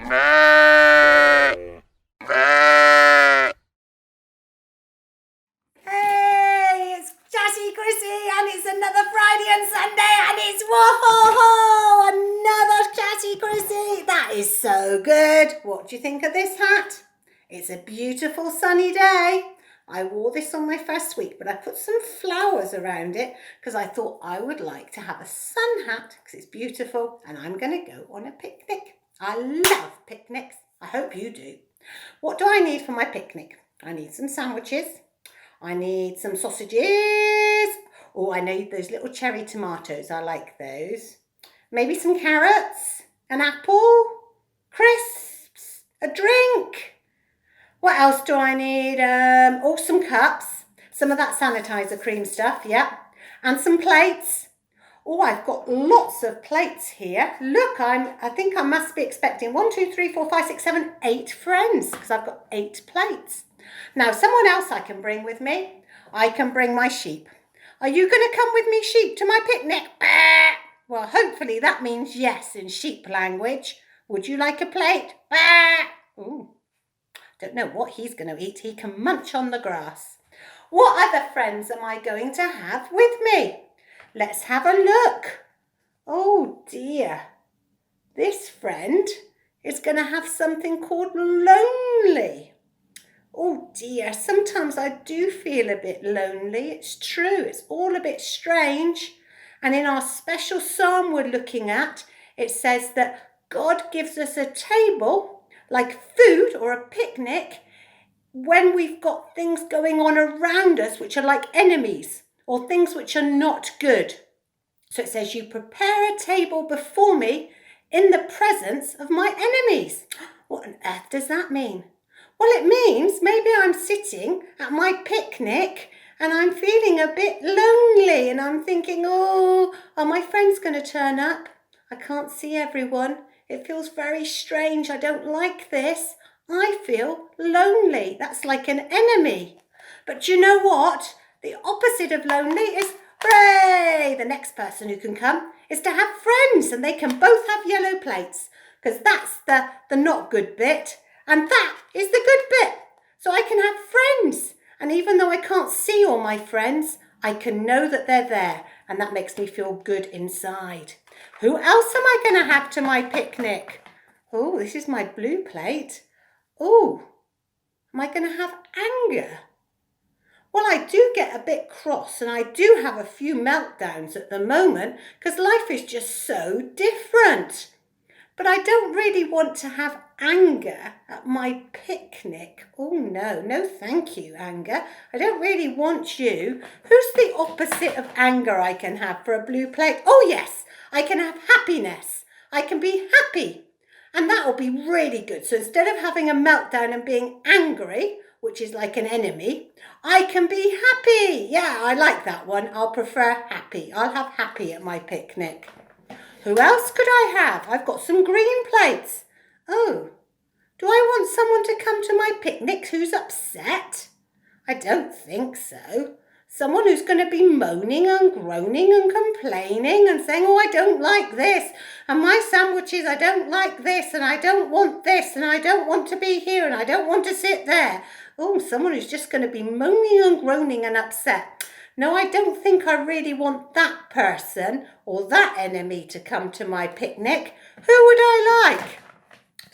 Hey, it's Chatty Chrissie, and it's another Friday and Sunday, and it's whoa, another Chatty Chrissie. That is so good. What do you think of this hat? It's a beautiful sunny day. I wore this on my first week, but I put some flowers around it because I thought I would like to have a sun hat because it's beautiful, and I'm going to go on a picnic. I love picnics. I hope you do. What do I need for my picnic? I need some sandwiches. I need some sausages. Oh, I need those little cherry tomatoes. I like those. Maybe some carrots, an apple, crisps, a drink. What else do I need? Oh, some cups. Some of that sanitizer cream stuff, yeah. And some plates. Oh, I've got lots of plates here. Look, I think I must be expecting 1, 2, 3, 4, 5, 6, 7, 8 friends because I've got 8 plates. Now, someone else I can bring with me. I can bring my sheep. Are you going to come with me, sheep, to my picnic? Well, hopefully that means yes in sheep language. Would you like a plate? Ooh, don't know what he's going to eat. He can munch on the grass. What other friends am I going to have with me? Let's have a look. Oh dear. This friend is going to have something called lonely. Oh dear, sometimes I do feel a bit lonely. It's true, it's all a bit strange. And in our special psalm we're looking at, it says that God gives us a table, like food or a picnic, when we've got things going on around us which are like enemies or things which are not good. So it says, you prepare a table before me in the presence of my enemies. What on earth does that mean? Well, it means maybe I'm sitting at my picnic and I'm feeling a bit lonely and I'm thinking, oh, are my friends going to turn up? I can't see everyone. It feels very strange. I don't like this. I feel lonely. That's like an enemy. But do you know what? The opposite of lonely is hooray! The next person who can come is to have friends and they can both have yellow plates because that's the not good bit. And that is the good bit. So I can have friends. And even though I can't see all my friends, I can know that they're there. And that makes me feel good inside. Who else am I going to have to my picnic? Oh, this is my blue plate. Oh, am I going to have anger? Well, I do get a bit cross and I do have a few meltdowns at the moment because life is just so different. But I don't really want to have anger at my picnic. Oh no thank you, anger. I don't really want you. Who's the opposite of anger I can have for a blue plate? Oh yes, I can have happiness. I can be happy. And that will be really good. So instead of having a meltdown and being angry, which is like an enemy, I can be happy. Yeah, I like that one. I'll prefer happy. I'll have happy at my picnic. Who else could I have? I've got some green plates. Oh, do I want someone to come to my picnic who's upset? I don't think so. Someone who's going to be moaning and groaning and complaining and saying, oh, I don't like this, and my sandwiches, I don't like this, and I don't want this, and I don't want to be here, and I don't want to sit there. Oh, someone who's just going to be moaning and groaning and upset. No, I don't think I really want that person or that enemy to come to my picnic. Who would I like?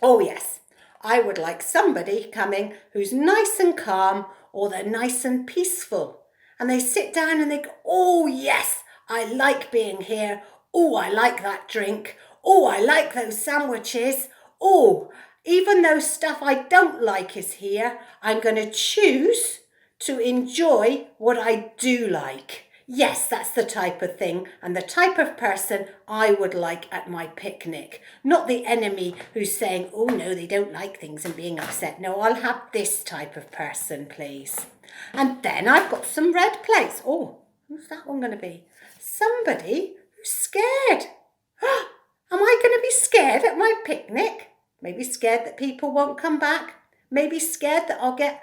Oh yes, I would like somebody coming who's nice and calm or they're nice and peaceful. And they sit down and they go, oh yes, I like being here. Oh, I like that drink. Oh, I like those sandwiches. Oh, even though stuff I don't like is here, I'm going to choose to enjoy what I do like. Yes, that's the type of thing and the type of person I would like at my picnic. Not the enemy who's saying, oh no, they don't like things and being upset. No, I'll have this type of person, please. And then I've got some red plates. Oh, who's that one going to be? Somebody who's scared. Am I going to be scared at my picnic? Maybe scared that people won't come back. Maybe scared that I'll get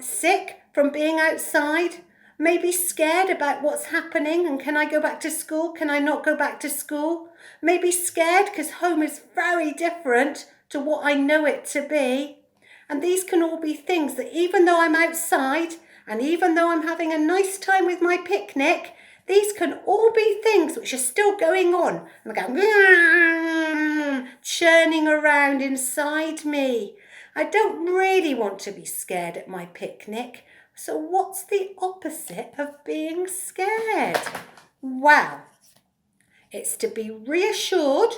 sick from being outside. Maybe scared about what's happening and can I go back to school? Can I not go back to school? Maybe scared because home is very different to what I know it to be. And these can all be things that even though I'm outside and even though I'm having a nice time with my picnic, these can all be things which are still going on. And I go, churning around inside me. I don't really want to be scared at my picnic. So what's the opposite of being scared? Well, it's to be reassured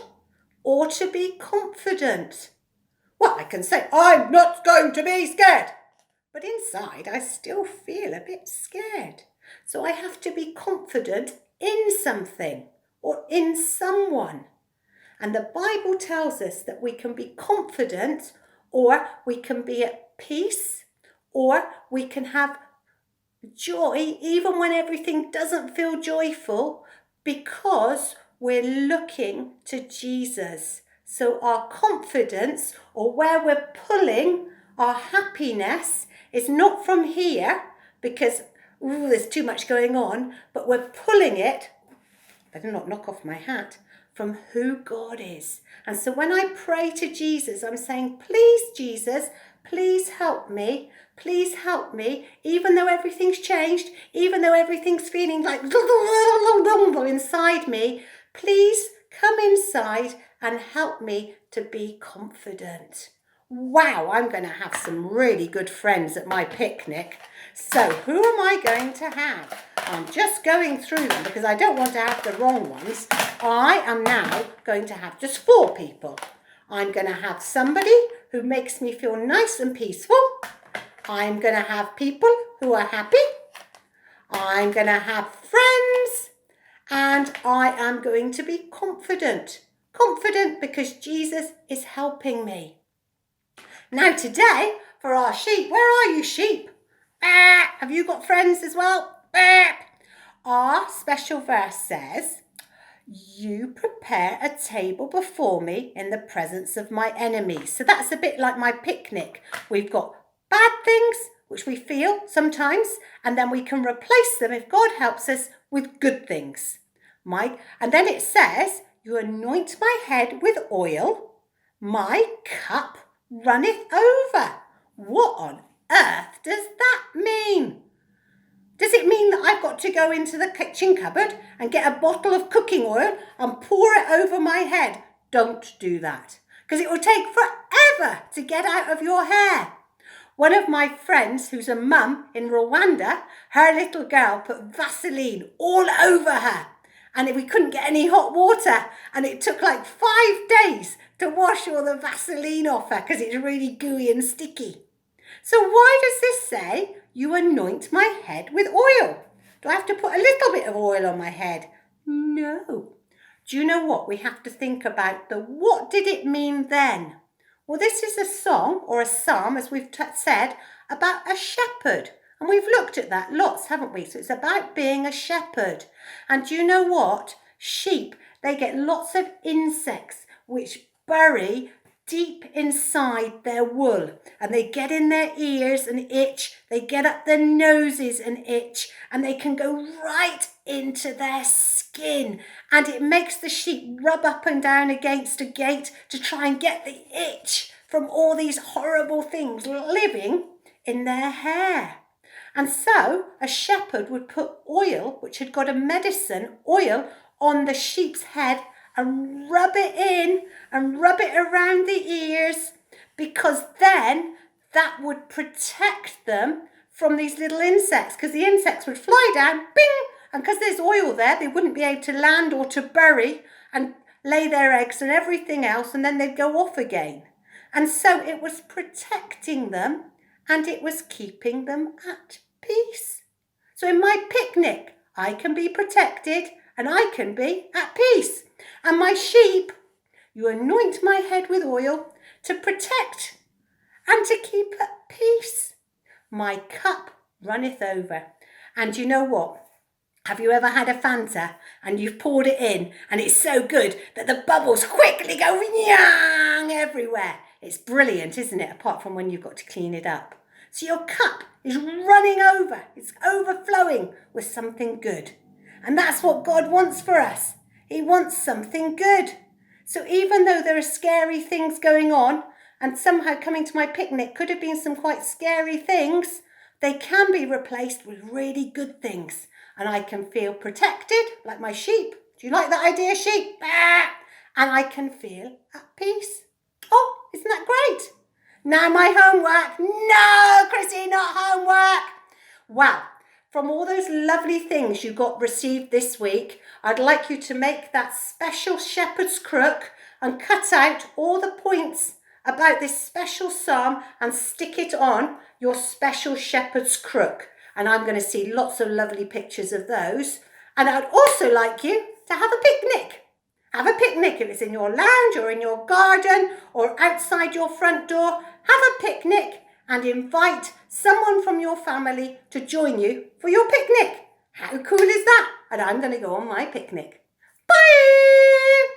or to be confident. Well, I can say, I'm not going to be scared. But inside, I still feel a bit scared. So I have to be confident in something or in someone. And the Bible tells us that we can be confident, or we can be at peace, or we can have joy even when everything doesn't feel joyful, because we're looking to Jesus. So our confidence, or where we're pulling our happiness, is not from here because there's too much going on, but we're pulling it, better not knock off my hat, from who God is. And so when I pray to Jesus, I'm saying, please, Jesus, please help me. Please help me, even though everything's changed, even though everything's feeling like inside me, please come inside and help me to be confident. Wow, I'm going to have some really good friends at my picnic. So who am I going to have? I'm just going through them because I don't want to have the wrong ones. I am now going to have just 4 people. I'm going to have somebody who makes me feel nice and peaceful. I'm going to have people who are happy. I'm going to have friends. And I am going to be confident. Confident because Jesus is helping me. Now today, for our sheep, where are you sheep? Have you got friends as well? Our special verse says, you prepare a table before me in the presence of my enemies. So that's a bit like my picnic. We've got bad things, which we feel sometimes, and then we can replace them, if God helps us, with good things. And then it says, you anoint my head with oil, my cup runneth over. What on earth does that mean? Does it mean that I've got to go into the kitchen cupboard and get a bottle of cooking oil and pour it over my head? Don't do that, because it will take forever to get out of your hair. One of my friends, who's a mum in Rwanda, her little girl put Vaseline all over her, and we couldn't get any hot water, and it took like 5 days to wash all the Vaseline off her because it's really gooey and sticky. So why does this say, you anoint my head with oil? Do I have to put a little bit of oil on my head? No. Do you know what? We have to think about what did it mean then? Well, this is a song or a psalm, as we've said, about a shepherd. And we've looked at that lots, haven't we? So it's about being a shepherd. And do you know what? Sheep, they get lots of insects which bury deep inside their wool, and they get in their ears and itch, they get up their noses and itch, and they can go right into their skin, and it makes the sheep rub up and down against a gate to try and get the itch from all these horrible things living in their hair. And so a shepherd would put oil, which had got a medicine oil, on the sheep's head and rub it in and rub it around the ears, because then that would protect them from these little insects, because the insects would fly down, bing, and because there's oil there, they wouldn't be able to land or to bury and lay their eggs and everything else, and then they'd go off again. And so it was protecting them, and it was keeping them at peace. So in my picnic, I can be protected and I can be at peace. And my sheep, you anoint my head with oil to protect and to keep at peace. My cup runneth over. And you know what? Have you ever had a Fanta and you've poured it in and it's so good that the bubbles quickly go yang everywhere? It's brilliant, isn't it? Apart from when you've got to clean it up. So your cup is running over. It's overflowing with something good. And that's what God wants for us. He wants something good. So even though there are scary things going on, and somehow coming to my picnic could have been some quite scary things, they can be replaced with really good things. And I can feel protected, like my sheep. Do you like that idea, sheep? And I can feel at peace. Oh, isn't that great? Now my homework. No, Chrissy, not homework. Well, from all those lovely things you got received this week, I'd like you to make that special shepherd's crook and cut out all the points about this special psalm and stick it on your special shepherd's crook. And I'm going to see lots of lovely pictures of those. And I'd also like you to have a picnic. Have a picnic if it's in your lounge or in your garden or outside your front door. Have a picnic and invite someone from your family to join you for your picnic. How cool is that? And I'm going to go on my picnic. Bye!